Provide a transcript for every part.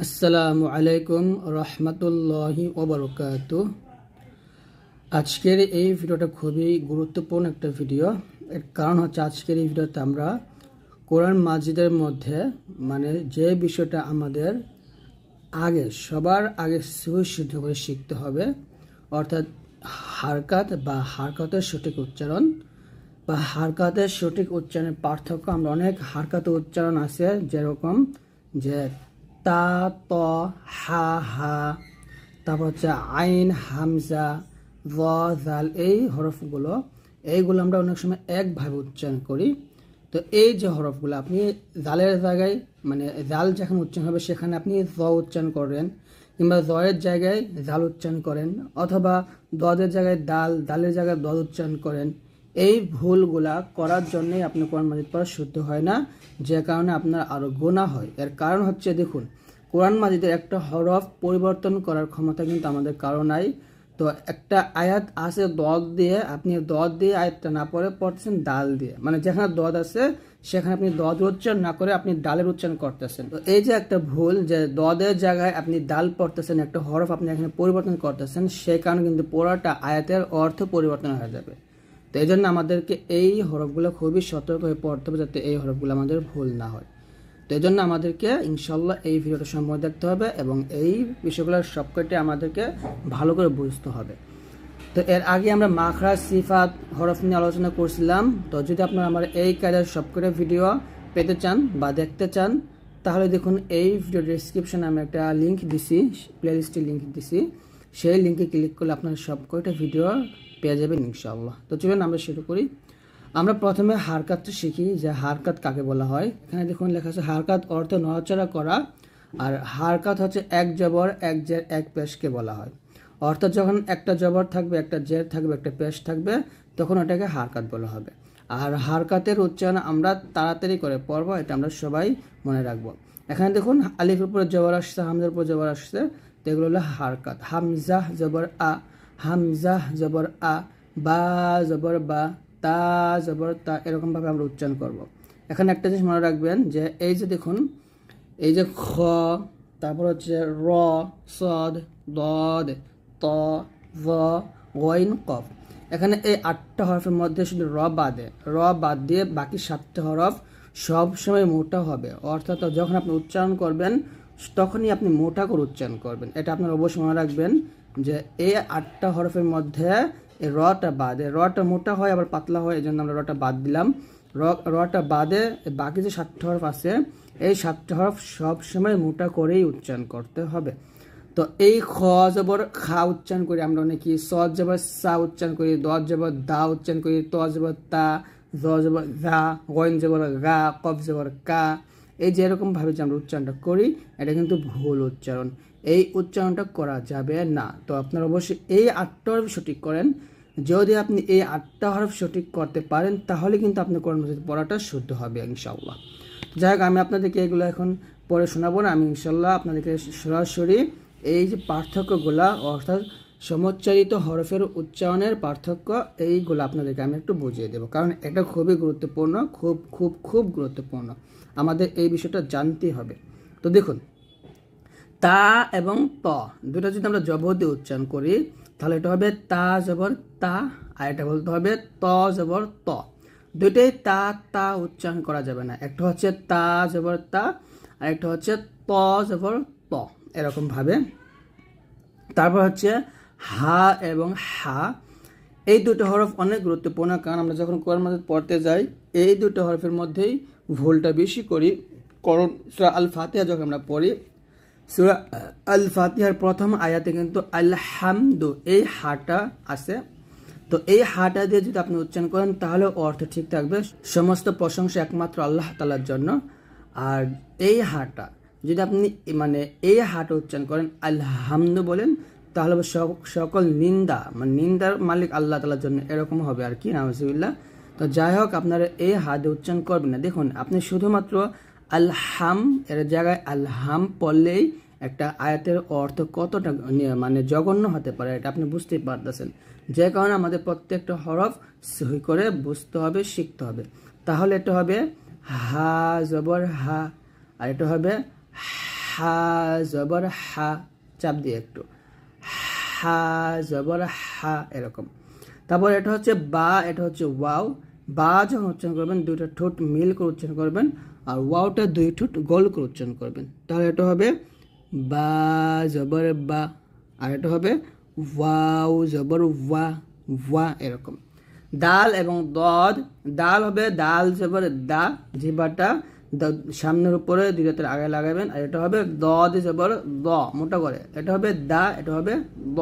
আসসালামু আলাইকুম রহমতুল্লাহি ওবরকাতুহ। আজকের এই ভিডিওটা খুবই গুরুত্বপূর্ণ একটা ভিডিও। এর কারণ হচ্ছে আজকের এই ভিডিওতে আমরা কোরআন মাজিদের মধ্যে যে বিষয়টা আমাদের সবার আগে সুশুদ্ধ করে শিখতে হবে, অর্থাৎ হারকাতের সঠিক উচ্চারণ বা হারকাতের সঠিক উচ্চারণের পার্থক্য। আমরা অনেক হারকাত উচ্চারণ আছে, যেরকম যে তা, ত, হা, হা, তারপর হচ্ছে আইন, হামজা, য, জাল, এই হরফগুলো আমরা অনেক সময় একভাবে উচ্চারণ করি। তো এই যে হরফগুলো আপনি জালের জায়গায় জাল যেখানে উচ্চারণ হবে সেখানে আপনি জ উচ্চারণ করেন, কিংবা জয়ের জায়গায় জাল উচ্চারণ করেন, অথবা দদের জায়গায় দালের জায়গায় দদ উচ্চারণ করেন। এই ভুলগুলা করার জন্যই আপনি কোরআন মাজিদ পড়া শুদ্ধ হয় না, যে কারণে আপনার আরও গুনাহ হয়। এর কারণ হচ্ছে, দেখুন, কোরআন মাজিদের একটা হরফ পরিবর্তন করার ক্ষমতা কিন্তু আমাদের কারো নাই। তো একটা আয়াত আছে দদ দিয়ে, আপনি দদ দিয়ে আয়াতটা না পড়ে পড়তেছেন ডাল দিয়ে, যেখানে দদ আছে সেখানে আপনি দদ উচ্চারণ না করে আপনি ডালের উচ্চারণ করতেছেন। তো এই যে একটা ভুল, যে দদের জায়গায় আপনি ডাল পড়তেছেন, একটা হরফ আপনি এখানে পরিবর্তন করতেছেন, সেই কারণে কিন্তু পুরোটা আয়াতের অর্থ পরিবর্তন হয়ে যাবে। তো এই জন্য আমাদেরকে এই হরফগুলো খুবই সতর্ক হয়ে পড়তে হবে, যাতে এই হরফগুলো আমাদের ভুল না হয়। তো এই জন্য আমাদেরকে ইনশাল্লাহ এই ভিডিওটা সম্পূর্ণ দেখতে হবে এবং এই বিষয়গুলোর সবকটি আমাদেরকে ভালো করে বুঝতে হবে। তো এর আগে আমরা মাখরাজ, সিফাত, হরফ নিয়ে আলোচনা করছিলাম। তো যদি আপনারা আমার এই কাজের সবকটি ভিডিও পেতে চান বা দেখতে চান, তাহলে দেখুন এই ভিডিও ডিসক্রিপশনে আমি একটা লিঙ্ক দিছি, প্লেলিস্টের লিঙ্ক দিছি। সেই লিঙ্কে ক্লিক করলে আপনারা সবকটা ভিডিও পেয়ে যাবেন ইনশাআল্লাহ। তো চলুন আমরা শুরু করি। আমরা প্রথমে হারকাতটা শিখি, যে হারকাত কাকে বলা হয়। এখানে দেখুন লেখা আছে হারকাত অর্থ নড়াচড়া করা, আর হারকাত হচ্ছে এক জবর এক জের এক পেশকে বলা হয়। অর্থাৎ যখন একটা জবর থাকবে, একটা জের থাকবে, একটা পেশ থাকবে, তখন ওটাকে হারকাত বলা হবে। আর হারকাতের উচ্চারণ আমরা তাড়াতাড়ি করে পড়বো, এটা আমরা সবাই মনে রাখবো। এখানে দেখুন আলিফের উপরে জবর আসছে, হামজার উপরে জবর আসছে, তো এগুলো হলো হারকাত। হামজা জবর আ, হামজা জবর আ, বা জবর বা, তা জবর তা, এরকমভাবে আমরা উচ্চারণ করব। এখানে একটা জিনিস মনে রাখবেন, যে এই যে দেখুন, এই যে খ, তারপর হচ্ছে র, সদ, দদ, ত, ভ, গইন, কফ। এখানে এই 8টা হরফের মধ্যে শুধু র বাদ দিয়ে বাকি 7টা হরফ সবসময় মোটা হবে। অর্থাৎ যখন আপনি উচ্চারণ করবেন তখনই আপনি মোটা করে উচ্চারণ করবেন। এটা আপনারা অবশ্যই মনে রাখবেন, যে এই 8টা হরফের মধ্যে এই রটা বাদে, রটা মোটা হয় আবার পাতলা হয়, এই জন্য আমরা রটা বাদ দিলাম। রটা বাদে বাকি যে 7টা হরফ আছে, এই 7টা হরফ সবসময় মোটা করেই উচ্চারণ করতে হবে। তো এই খ জবর খা উচ্চারণ করি আমরা অনেকে, সদ জবর সা উচ্চারণ করি, দদ জবর দা উচ্চারণ করি, ত জবর তা, জ জবর জা, গইন জবর গা, কফ জবর কা। এই যে এরকমভাবে যে আমরা উচ্চারণটা করি, এটা কিন্তু ভুল উচ্চারণ। এই উচ্চারণটা করা যাবে না। তো আপনারা অবশ্যই এই 8টা হরফ সঠিক করেন। যদি আপনি এই 8টা হরফ সঠিক করতে পারেন, তাহলে কিন্তু আপনার কোরআন মাজিদ পড়াটা শুদ্ধ হবে ইনশাআল্লাহ। যাই হোক, আমি আপনাদেরকে এগুলো এখন পড়ে শোনাবো না, আমি ইনশাআল্লাহ আপনাদেরকে সরাসরি এই যে পার্থক্যগুলা, অর্থাৎ সমোচ্চারিত হরফের উচ্চারণের পার্থক্য, এইগুলো আপনাদেরকে আমি একটু বুঝিয়ে দেবো, কারণ এটা খুবই গুরুত্বপূর্ণ, খুব খুব খুব গুরুত্বপূর্ণ। আমাদের এই বিষয়টা জানতেই হবে। তো দেখুন, তা এবং ত দুটো যদি আমরা জবর দিয়ে উচ্চারণ করি, তাহলে এটা হবে তা জবর তা, আর এটা বলতে হবে ত জবর ত। দুটোই তা তা উচ্চারণ করা যাবে না। একটা হচ্ছে তা জবর তা, আর একটা হচ্ছে ত জবর ত, এরকম ভাবে। তারপর হচ্ছে হা এবং হা, এই দুটো হরফ অনেক গুরুত্বপূর্ণ, কারণ আমরা যখন কোরআন মাজিদ পড়তে যাই এই দুটো হরফের মধ্যেই ভুলটা বেশি করি। কারণ সূরা আল ফাতিহা যখন আমরা পড়ি, সূরা আল ফাতিহার প্রথম আয়াতে কিন্তু আলহামদু, এই হাটা আছে। তো এই হাটা দিয়ে যদি আপনি উচ্চারণ করেন, তাহলে অর্থ ঠিক থাকবে। সমস্ত প্রশংসা একমাত্র আল্লাহ তাআলার জন্য। আর এই হাটা যদি আপনি এই হাটা উচ্চারণ করেন, আলহামদু বলেন, তাহলে সকল নিন্দার মালিক আল্লাহ তাআলার জন্য, এরকম হবে আর কি, নাউজুবিল্লাহ। তো যাই হোক, আপনারা এই হাতে উচ্চারণ করবেন না। দেখুন, আপনি শুধুমাত্র আলহাম এর জায়গায় আলহাম পড়লেই একটা আয়াতের অর্থ কতটা জঘন্য হতে পারে, এটা আপনি বুঝতেই পারতেছেন। যে কারণে আমাদের প্রত্যেকটা হরফ সহি করে বুঝতে হবে, শিখতে হবে। তাহলে এটা হবে হা জবর হা, আর এটা হবে হা জবর হা, চাপ দিয়ে একটু, হা জবর হা, এরকম। তারপর এটা হচ্ছে বা, এটা হচ্ছে ওয়াও। বা যখন উচ্চারণ করবেন দুইটা ঠোঁট মিল করে উচ্চারণ করবেন, আর ওয়াওটা দুই ঠোঁট গোল করে উচ্চারণ করবেন। তাহলে এটা হবে বা জবর বা, আর এটা হবে ওয়াও জবর ওয়া, ওয়া, এরকম। দাল এবং দদ, দাল হবে দাল জবর দা, জিহ্বাটা সামনের উপরে দুই দাঁতের আগে লাগাবেন, আর এটা হবে দদ জবর দ, মোটা করে, এটা হবে দা, এটা হবে দ।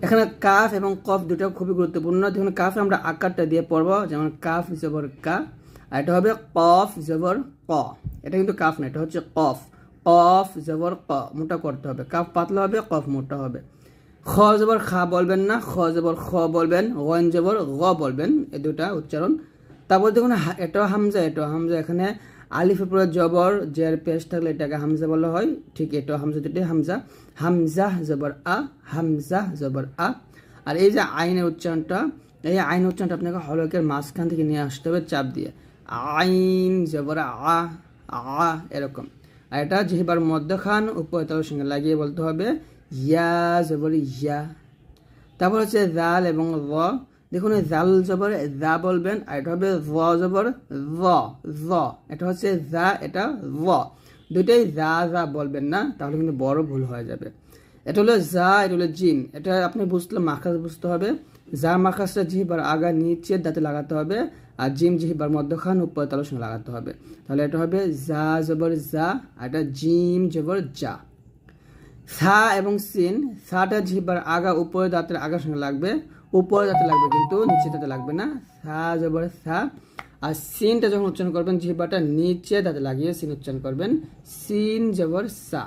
এখানে কাফ এবং কফ দুটো খুবই গুরুত্বপূর্ণ। যেমন কাফে আমরা আকারটা দিয়ে পড়বো, যেমন কাফ জবর কা, আর এটা হবে কফ জবর ক। এটা কিন্তু কাফ না, এটা হচ্ছে কফ, কফ জবর ক, মোটা করতে হবে। কাফ পাতলা হবে, কফ মোটা হবে। খ জবর খা বলবেন না, খ জবর খ বলবেন, গন জবর গ বলবেন, এই দুটা উচ্চারণ। তারপর দেখুন এটাও হামজা, এটাও হামজা। এখানে আলিফের পরে জবর জের পেশ থাকলে এটাকে হামজা বলা হয়, ঠিক এটাও হামজা, দুটোই হামজা। হামজা জবর আ, হামজা জবর আ। আর এই যে আইনের উচ্চারণটা, এই আইন উচ্চারণটা আপনাকে হলকের মাঝখান থেকে নিয়ে আসতে হবে চাপ দিয়ে, আইন জবর আ, আ, এরকম। আর এটা জিহ্বার মধ্যখান উপরতলের সঙ্গে লাগিয়ে বলতে হবে ইয়া জবর ইয়া। তারপর হচ্ছে জাল এবং র। দেখুন জাল জবর জা বলবেন, আর এটা হবে র জবর র, র। এটা হচ্ছে জা, এটা র, দুইটাই যা যা বলবেন না, তাহলে কিন্তু বড় ভুল হয়ে যাবে। এটা হলো যা, এটা হলো জিম। এটা আপনি বুঝলে মাখাজ বুঝতে হবে। যা মাখাজটা জিহ্বার আগা নিচের দাঁতে লাগাতে হবে, আর জিম জিহ্বার মধ্যখান উপর তলের সঙ্গে লাগাতে হবে। তাহলে এটা হবে যা জবর যা, আর এটা জিম জবর যা। সা এবং সিন, সাটা জিহ্বার আগা উপরে দাঁতের আগার সঙ্গে লাগবে, উপরে দাঁতে লাগবে কিন্তু নিচে দাঁতে লাগবে না। সা জবর সা। আর সিনটা যখন উচ্চারণ করবেন জিহ্বাটা নিচে দাঁতে লাগিয়ে সিন উচ্চারণ করবেন, সিন জবর সা।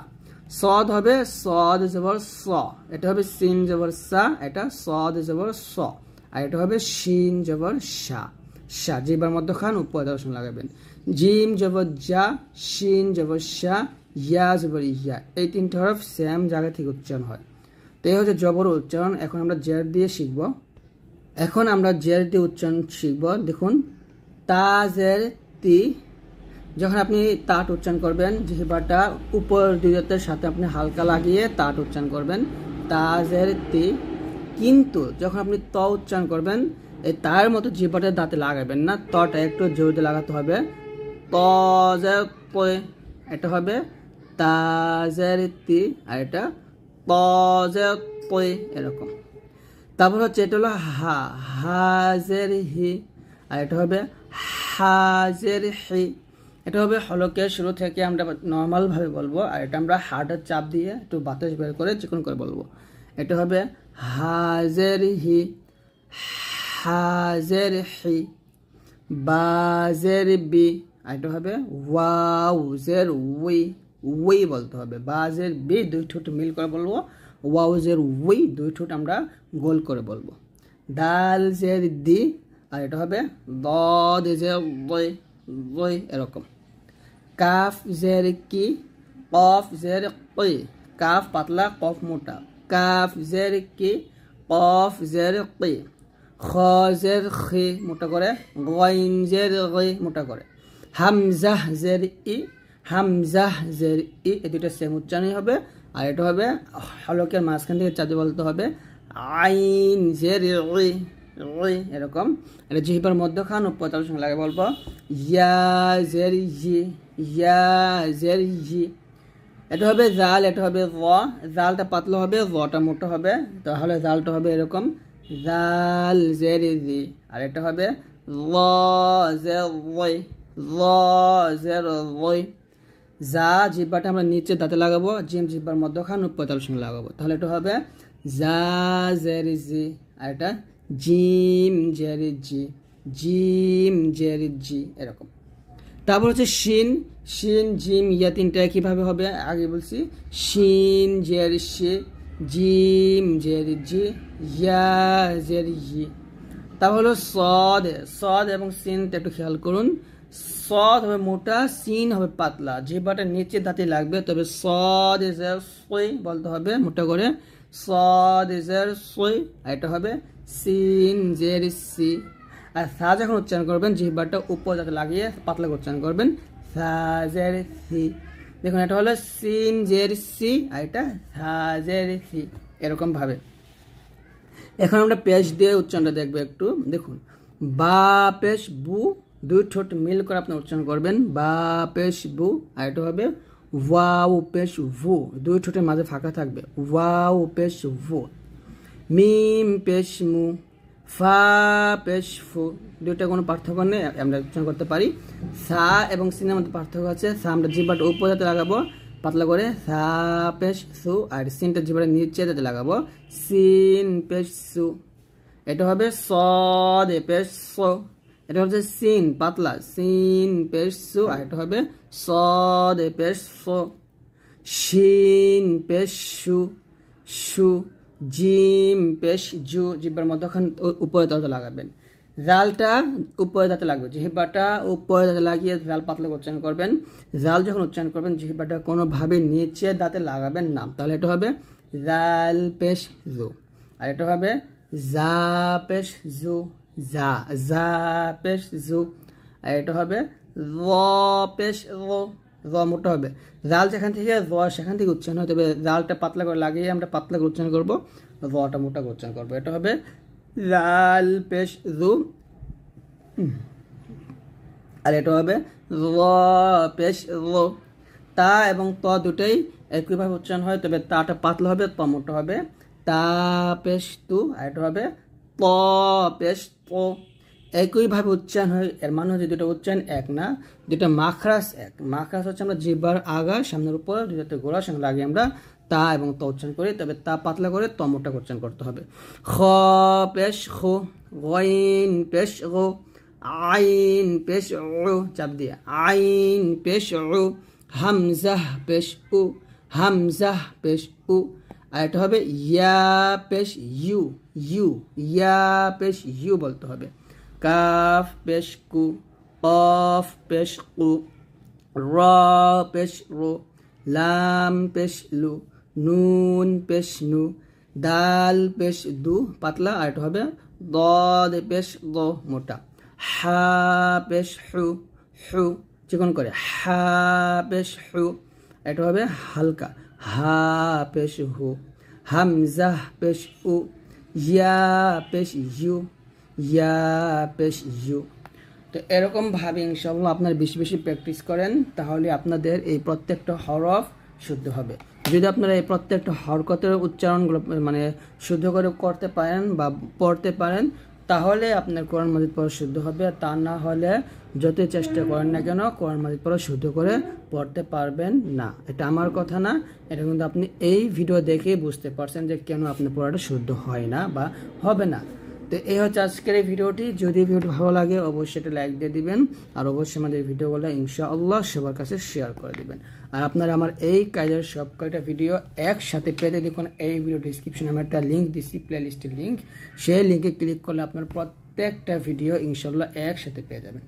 সদ হবে সদ জবর স, এটা হবে সিন জবর সা, এটা সদ জবর স। আর এটা হবে শিন জবর সা, সা। জিহ্বার মধ্যখান উপরে দাঁতের সঙ্গে লাগাবেন। জিম জবর যা, শিন জবর সা, ইয়া জবর ইয়া। এই তিনটা হরফ সেম জায়গা থেকে উচ্চারণ হয়। তো এই হচ্ছে জবর উচ্চারণ। এখন আমরা জের দিয়ে শিখব। এখন আমরা জের দিয়ে উচ্চারণ শিখব। দেখুন তাজের তি, যখন আপনি তাট উচ্চারণ করবেন জিহ্বাটা উপর দুই দাঁতের সাথে আপনি হালকা লাগিয়ে তাট উচ্চারণ করবেন, তাজের তি। কিন্তু যখন আপনি ত উচ্চারণ করবেন এই তার মতো জিহ্বাটা দাঁতে লাগাবেন না, তটা একটু জোর দিয়ে লাগাতে হবে, তজের পয়ে, এটা হবে তাজের তি, আর এটা তজের পয়ে, এরকম। তারপর হচ্ছে এটা হলো হা, হাজের হি, আর এটা হবে হাজের হি। এটা হবে হলকের শুরু থেকে আমরা নর্মালভাবে বলবো, আর এটা আমরা হার্টের চাপ দিয়ে একটু বাতাস বের করে চিকন করে বলবো। এটা হবে হাজের হি, হাজের হি। বাজের বি, আর এটা হবে ওয়াউজের উই, উই বলতে হবে। বাজের বি দুই ঠোঁট মিল করে বলবো, ওয়াউজের উই দুই ঠোঁট আমরা গোল করে বলবো। দাল জের দি, আর এটা হবে দদ জের ওই, ওই, এরকম। কাফ জের কি, কফ জের কই, কাফ পাতলা কফ মোটা, কাফ জের কি, কফ জের কি। খ জের খি, মোটা করে, গইন জের গই, মোটা করে। হামজাহ জের ই, হামজাহ জের ই, এই দুটো সেম উচ্চারণই হবে। আর এটা হবে হলকের মাঝখান থেকে চাঁদে বলতে হবে আইন জের ই, ই, এরকম। এটা জিহ্বার মধ্যখান উপর তার সঙ্গে লাগে বলবো ইয়া জের ই, ইয়া জের ই। এটা হবে জাল, এটা হবে র। জালটা পাতলা হবে, রটা মোটা হবে, তাহলে জালটা হবে এরকম, জাল জের জি। আর এটা হবে ল জের ওই, ল জের ওই। যা জিহ্বাটা আমরা নিচে দাঁতে লাগাবো, জিম জিহ্বার মধ্যখান উপর তার সঙ্গে লাগাবো, তাহলে এটা হবে যা জের জি। আর এটা জিম জের জি, জিম জের জি, এরকম। তারপর হচ্ছে শিন, শিন জিম ইয়া তিনটা কীভাবে হবে আগে বলছি। শিন জের শি, জিম জের জি, ইয়া জের ই। তারপর হলো সদ, সদ এবং সিনটা একটু খেয়াল করুন। সদ হবে মোটা, সিন হবে পাতলা, জিহ্বাটা নিচে দাঁতে লাগবে, তবে সদ এজের সই বলতে হবে মোটা করে, সদ এজের সই। আর এটা হবে সিন জের সি। আর সা যখন উচ্চারণ করবেন জিহ্বাটা উপর দাঁতে লাগিয়ে পাতলা উচ্চারণ করবেন, সা জের সি, দেখুন এটা হলো সিন জের সি আর এটা হাজের সি, এরকম ভাবে। এখন আমরা পেশ দিয়ে উচ্চারণটা দেখবো একটু। দেখুন বা পেশ বু, দুই ঠোঁট মিল করে আপনি উচ্চারণ করবেন, বা পেশ বু। আর এটা হবে ওয়াও পেশ ভু, দুই ঠোঁটের মাঝে ফাঁকা থাকবে, ওয়াও পেশ ভু। মিম পেশ মু, ফা পেশ ফু, দুইটা কোনো পার্থক্য নেই, আমরা উচ্চারণ করতে পারি। সা এবং সিনের মধ্যে পার্থক্য আছে, সা আমরা জিহ্বাটা উপরে যাতে লাগাবো পাতলা করে, সা পেশ সু, আর সিনটা জিহ্বাটা নিচে যাতে লাগাবো, সিন পেশ সু। এটা হবে সদ পেশ সো, এটা হচ্ছে সিন পাতলা, সিন পেশ সু। আর এটা হবে সদ পেশ সো। শিন পেশ সু, সু। জিম পেশ জু, জিহ্বার মধ্যখান উপরে দাঁতে লাগাবেন। জালটা উপরে দাঁতে লাগবে, জিহ্বাটা উপরে দাঁতে লাগিয়ে জাল পাতলা উচ্চারণ করবেন। জাল যখন উচ্চারণ করবেন জিহ্বাটা কোনোভাবে নিচে দাঁতে লাগাবেন না, তাহলে এটা হবে জাল পেশ জু। আর এটা হবে জা পেশ জু, জা, জা পেশ জু। আর এটা হবে র পেশ র, র মোটা হবে। জাল যেখান থেকে র সেখান থেকে উচ্চারণ হয়, তবে জালটা পাতলা করে লাগিয়ে আমরা পাতলা করে উচ্চারণ করবো, রটা মোটা করে উচ্চারণ করবো। এটা হবে জাল পেশ জু। আর এটা হবে র পেশ র। তা এবং ত দুটোই একইভাবে উচ্চারণ হয়, তবে তাটা পাতলা হবে, ত মোটা হবে। তা পেশ তু। আর এটা হবে ত পেশ ত। একইভাবে উচ্চারণ হয়, এর মানে হচ্ছে দুটো উচ্চারণ এক না, দুটো মাখরাস এক। মাখরাস হচ্ছে আমরা জিহ্বার আগা সামনের উপর দুটো গোড়ার সঙ্গে লাগিয়ে আমরা তা এবং ত উচ্চারণ করি, তবে তা পাতলা করে ত মোটা উচ্চারণ করতে হবে। খ পেশ খো, গইন পেশ গো, আইন পেশ উ, চাপ দিয়ে আইন পেশ উ। হামজাহ পেশ উ, হামজাহ পেশ উ। আর এটা হবে ইয়া পেশ ইউ, ইউ, ইয়া পেশ ইউ বলতে হবে। কাফ পেশ কু, কফ পেশ কু, র পেশ রু, লাম পেশ লু, নুন পেশ নু, দাল পেশ দু পাতলা। আর এটা হবে দদ পেশ দ মোটা। হা পেশ হু, হু চিকন করে, হা পেশ হু। এটা হবে হালকা, হা পেশ হু। হামজা পেশ উ, ইয়া পেশ ইউ, ইয়া পেশ ইউ। তো এরকমভাবে ইনশাআল্লাহ আপনার বেশি বেশি প্র্যাকটিস করেন, তাহলে আপনাদের এই প্রত্যেকটা হরফ শুদ্ধ হবে। যদি আপনারা এই প্রত্যেকটা হরকতের উচ্চারণগুলো মানে শুদ্ধ করে করতে পারেন বা পড়তে পারেন, তাহলে আপনার কোরআন মাজিদ পড়া শুদ্ধ হবে। আর তা না হলে যতই চেষ্টা করেন না কেন কোরআন মাজিদ পড়া শুদ্ধ করে পড়তে পারবেন না। এটা আমার কথা না, এটা কিন্তু আপনি এই ভিডিও দেখেই বুঝতে পারছেন যে কেন আপনার পড়াটা শুদ্ধ হয় না বা হবে না। তো এই হচ্ছে আজকের এই ভিডিওটি। যদি ভিডিওটি ভালো লাগে অবশ্যই এটা লাইক দিয়ে দিবেন, আর অবশ্যই আমাদের ভিডিওগুলো ইনশাআল্লাহ সবার কাছে শেয়ার করে দিবেন। আর আপনারা আমার এই কাজের সব কয়টা ভিডিও একসাথে পেতে দেখুন, এই ভিডিও ডিসক্রিপশনে আমি একটা লিঙ্ক দিচ্ছি, প্লে লিস্টের লিঙ্ক। সেই লিঙ্কে ক্লিক করলে আপনার প্রত্যেকটা ভিডিও ইনশাআল্লাহ একসাথে পেয়ে যাবেন।